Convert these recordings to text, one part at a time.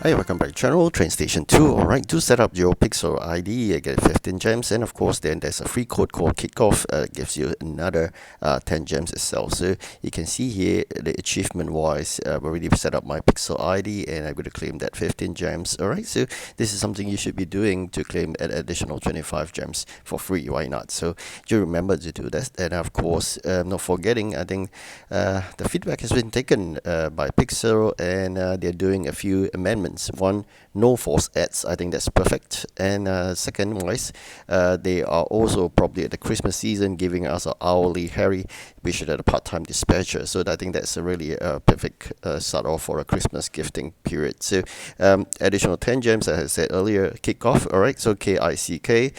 Hi, welcome back to channel TrainStation2. Alright, to set up your Pixel ID, you get 15 gems, and of course then there's a free code called Kickoff, gives you another 10 gems itself. So you can see here the achievement wise, I've already set up my Pixel ID and I'm going to claim that 15 gems. Alright, so this is something you should be doing to claim an additional 25 gems for free. Why not? So do remember to do that, and of course not forgetting, I think the feedback has been taken by Pixel, and they're doing a few amendments. One, no false ads. I think that's perfect. And second wise, they are also probably at the Christmas season giving us an hourly Harry, which is a part-time dispatcher. So I think that's a really perfect start off for a Christmas gifting period. So additional 10 gems, as I said earlier, Kickoff. All right, so KICKOFF.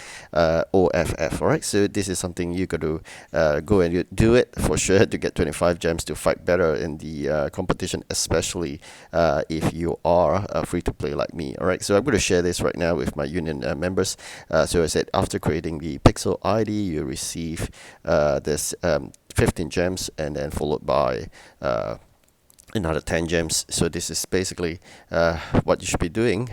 All right, so this is something you got to go and do it for sure to get 25 gems to fight better in the competition, especially if you are free to play like me. Alright, so I'm going to share this right now with my union members. So I said after creating the Pixel ID, you receive this 15 gems, and then followed by another 10 gems. So this is basically what you should be doing.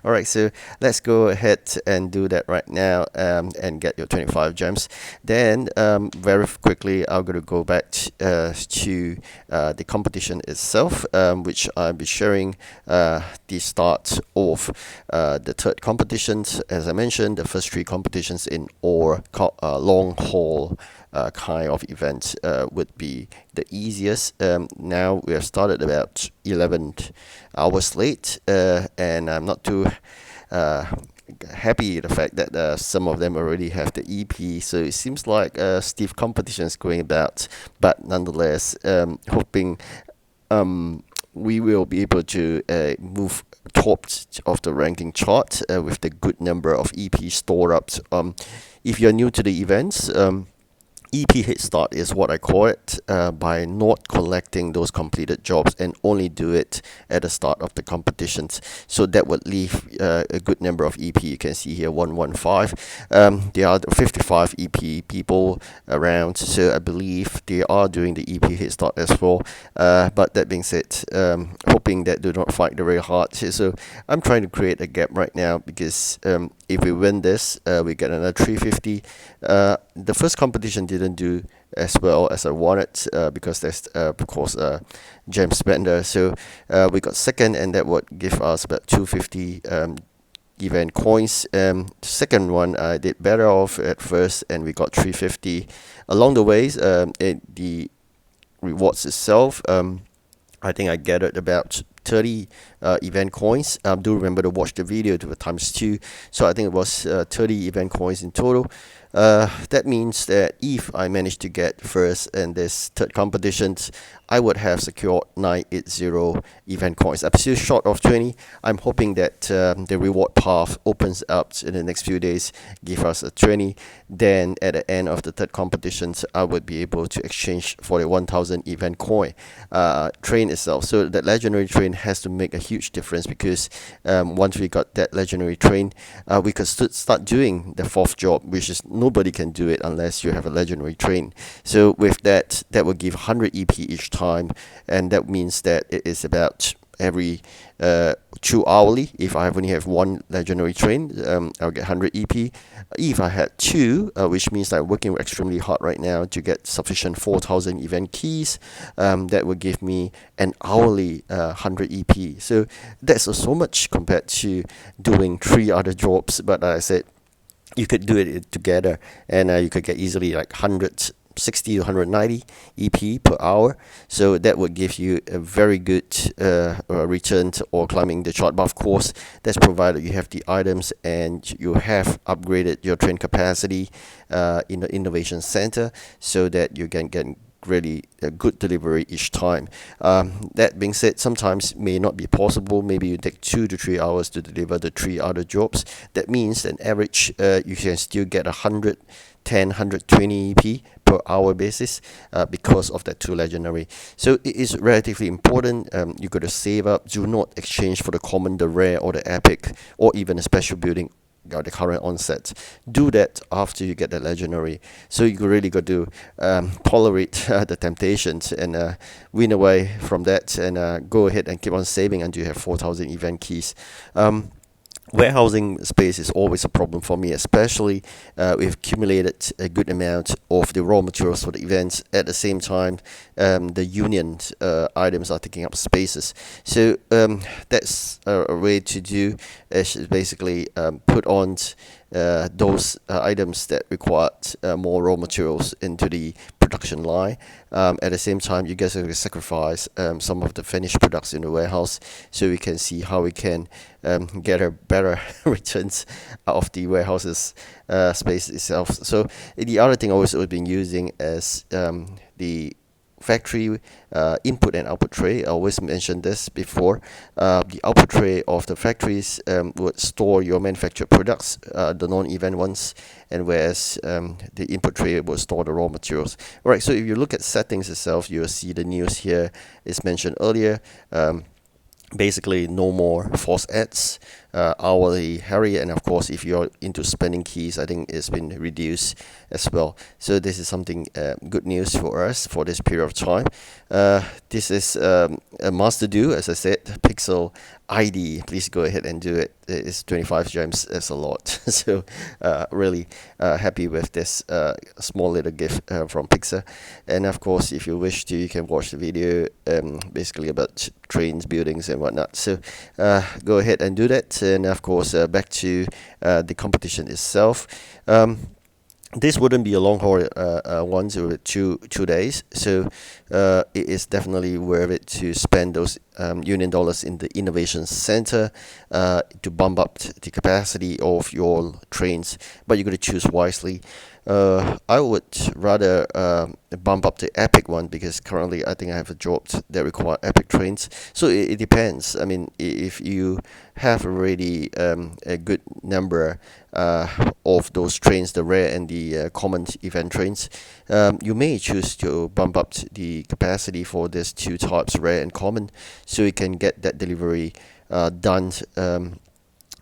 Alright, so let's go ahead and do that right now, and get your 25 gems. Then very quickly I'm going to go back to the competition itself, which I'll be sharing the start of the third competitions. As I mentioned, the first three competitions in all long haul kind of events would be the easiest. Now we have started about 11 hours late, and I'm not too happy the fact that some of them already have the EP, so it seems like stiff competition is going about, but nonetheless hoping we will be able to move top of the ranking chart with the good number of EP stored up. If you're new to the events, EP head start is what I call it, by not collecting those completed jobs and only do it at the start of the competitions. So that would leave a good number of EP. You can see here 115. There are 55 EP people around, so I believe they are doing the EP head start as well. But that being said, hoping that do not fight very hard. So I'm trying to create a gap right now, because if we win this, we get another 350. The first competition didn't do as well as I wanted, because there's of course gem spender. So we got second, and that would give us about 250 event coins. Second one I did better off at first, and we got 350. Along the ways, the rewards itself, I think I gathered about 30 event coins. Do remember to watch the video to the ×2. So I think it was 30 event coins in total. That means that if I manage to get first in this third competitions, I would have secured 980 event coins. I'm still short of 20. I'm hoping that the reward path opens up in the next few days, give us a 20. Then at the end of the third competitions, I would be able to exchange for the 1000 event coin train itself. So that legendary train has to make a huge difference, because once we got that legendary train, we could start doing the fourth job, which is nobody can do it unless you have a legendary train. So with that, that will give 100 EP each time, and that means that it is about every 2 hourly. If I only have one legendary train, I'll get 100 EP. If I had two, which means I'm working extremely hard right now to get sufficient 4000 event keys, that will give me an hourly 100 EP. So that's so much compared to doing 3 other jobs. But like I said, you could do it together, and you could get easily like 160 to 190 EP per hour. So that would give you a very good return or climbing the chart. But of course, that's provided you have the items and you have upgraded your train capacity in the innovation center, so that you can get really a good delivery each time. That being said, sometimes may not be possible. Maybe you take 2 to 3 hours to deliver the 3 other jobs. That means an average you can still get 110, 120 EP per hour basis, because of that 2 legendary. So it is relatively important. You got to save up. Do not exchange for the common, the rare, or the epic, or even a special building the current onset. Do that after you get the legendary. So you really got to tolerate the temptations and win away from that, and go ahead and keep on saving until you have 4,000 event keys. Warehousing space is always a problem for me, especially we've accumulated a good amount of the raw materials for the events. At the same time, the union items are taking up spaces. So that's a way to do is basically put on those items that require more raw materials into the production line. At the same time, you guys are going to sacrifice some of the finished products in the warehouse, so we can see how we can get a better returns out of the warehouses space itself. So the other thing I also been using is the factory input and output tray. I always mentioned this before. The output tray of the factories would store your manufactured products, the non-event ones, and whereas the input tray will store the raw materials. Alright, so if you look at settings itself, you'll see the news here is mentioned earlier. Basically, no more false ads, hourly Harry, and of course, if you're into spending keys, I think it's been reduced as well. So this is something good news for us for this period of time. This is a must do, as I said. Pixel ID, please go ahead and do it. It's 25 gems. That's a lot. So really happy with this small little gift from Pixar. And of course, if you wish to, you can watch the video basically about trains, buildings, and whatnot. So go ahead and do that. And of course, back to the competition itself. This wouldn't be a long haul one, so two days. So it is definitely worth it to spend those union dollars in the innovation center to bump up the capacity of your trains. But you got to choose wisely. I would rather bump up the Epic one, because currently I think I have a job that require Epic trains. So it depends. I mean, if you have already a good number of those trains, the rare and the common event trains, you may choose to bump up the capacity for these two types, rare and common, so you can get that delivery done.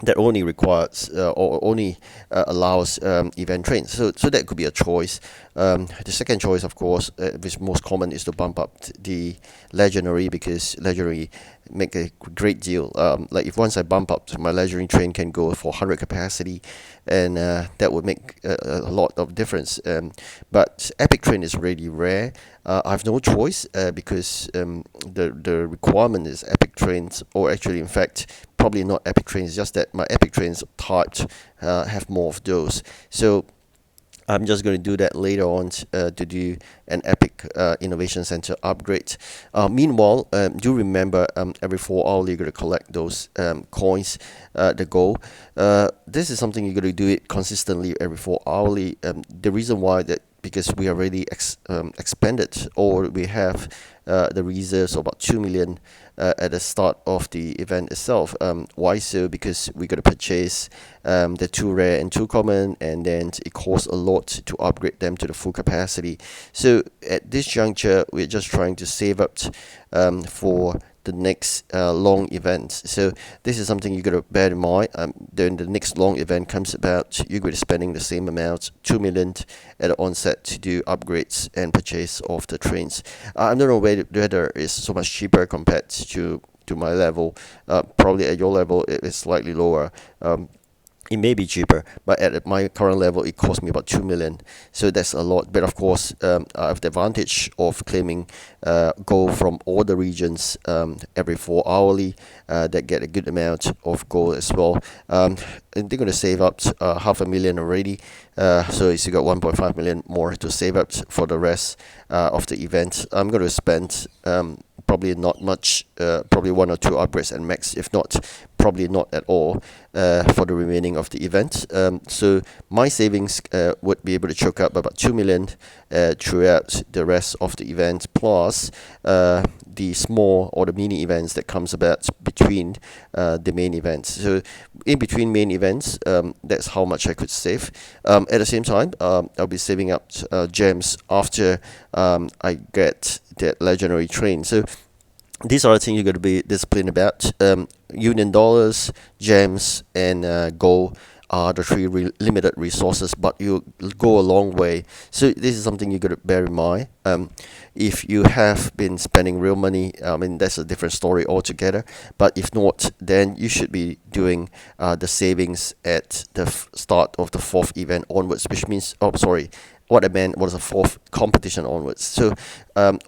That only requires or only allows event trains. So that could be a choice. The second choice, of course, which most common, is to bump up the legendary, because legendary make a great deal. Like if once I bump up, my legendary train can go for 100 capacity, and that would make a lot of difference. But epic train is really rare. I have no choice because the requirement is epic trains, or actually, in fact, probably not epic trains. Just that my epic trains typed have more of those. So I'm just going to do that later on to do an Epic Innovation Center upgrade. Meanwhile, do remember every 4 hours you're going to collect those coins, the gold. This is something you're going to do it consistently every 4 hourly. The reason why that, because we already expanded, or we have the reserves of about 2 million at the start of the event itself. Why so? Because we got to purchase the 2 rare and 2 common, and then it costs a lot to upgrade them to the full capacity. So at this juncture, we're just trying to save up for the next long event. So this is something you got to bear in mind. Then the next long event comes about, you're going to be spending the same amount, 2 million at the onset, to do upgrades and purchase of the trains. I don't know whether it's so much cheaper compared to my level. Probably at your level it is slightly lower. It may be cheaper, but at my current level, it cost me about 2 million. So that's a lot. But of course, I have the advantage of claiming gold from all the regions every 4 hourly. That get a good amount of gold as well. And they're going to save up $500,000 already. So you got 1.5 million more to save up for the rest of the event. I'm going to spend probably not much, probably 1 or 2 upgrades and max, if not, probably not at all for the remaining of the event. So my savings would be able to choke up about 2 million throughout the rest of the event, plus the small or the mini events that comes about between the main events. So in between main events, that's how much I could save. At the same time, I'll be saving up gems after I get that legendary train. So these are the things you got to be disciplined about. Union dollars, gems, and gold are the three limited resources, but you go a long way. So this is something you got to bear in mind. If you have been spending real money, I mean that's a different story altogether. But if not, then you should be doing the savings at the start of the fourth event onwards, which means, oh sorry, what I meant was a fourth competition onwards. So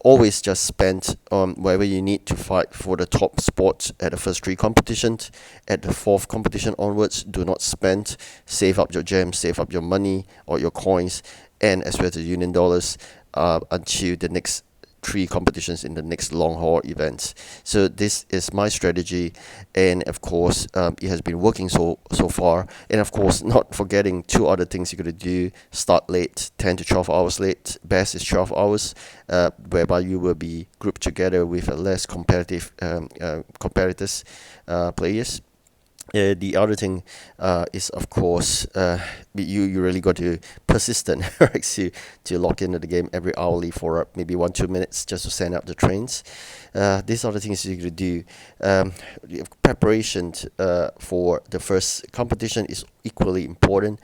always just spend on wherever you need to fight for the top spots at the first three competitions. At the fourth competition onwards, do not spend. Save up your gems, save up your money or your coins, and as well as the Union dollars until the next three competitions in the next long haul events. So this is my strategy, and of course it has been working so far. And of course, not forgetting two other things you gotta do: start late, 10 to 12 hours late. Best is 12 hours, whereby you will be grouped together with a less competitive competitors players. The other thing is, of course, you really got to persistent, right? To log into the game every hourly for maybe 1-2 minutes just to send out the trains. These are the things you could do. Preparation for the first competition is equally important,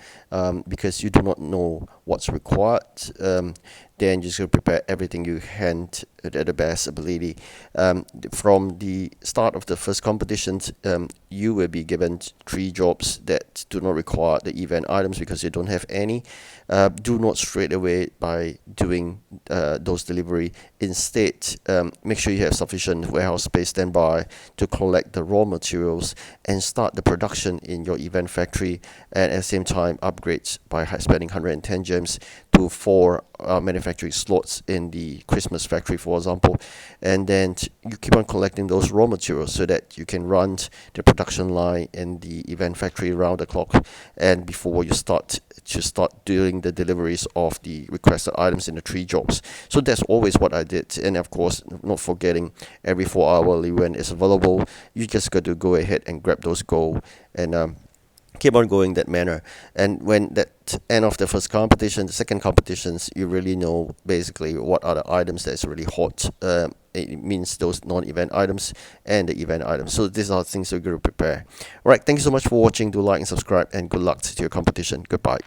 because you do not know what's required. Then you just gotta prepare everything you can at the best ability. From the start of the first competition, you will be given 3 jobs that do not require the event items because you don't have any. Do not straight away by doing those delivery. Instead, make sure you have sufficient warehouse space standby to collect the raw materials and start the production in your event factory, and at the same time upgrades by spending 110 gems to 4 manufacturing slots in the Christmas factory, for example. And then you keep on collecting those raw materials so that you can run the production line in the event factory around the clock, and before you start doing the deliveries of the requested items in the 3 jobs. So that's always what I did. And of course, not forgetting every 4 hourly when it's available, you just got to go ahead and grab those gold and keep on going that manner. And when that end of the first competition, the second competitions, you really know basically what are the items that's really hot. It means those non-event items and the event items. So these are things you're going to prepare. All right, thank you so much for watching. Do like and subscribe, and good luck to your competition. Goodbye.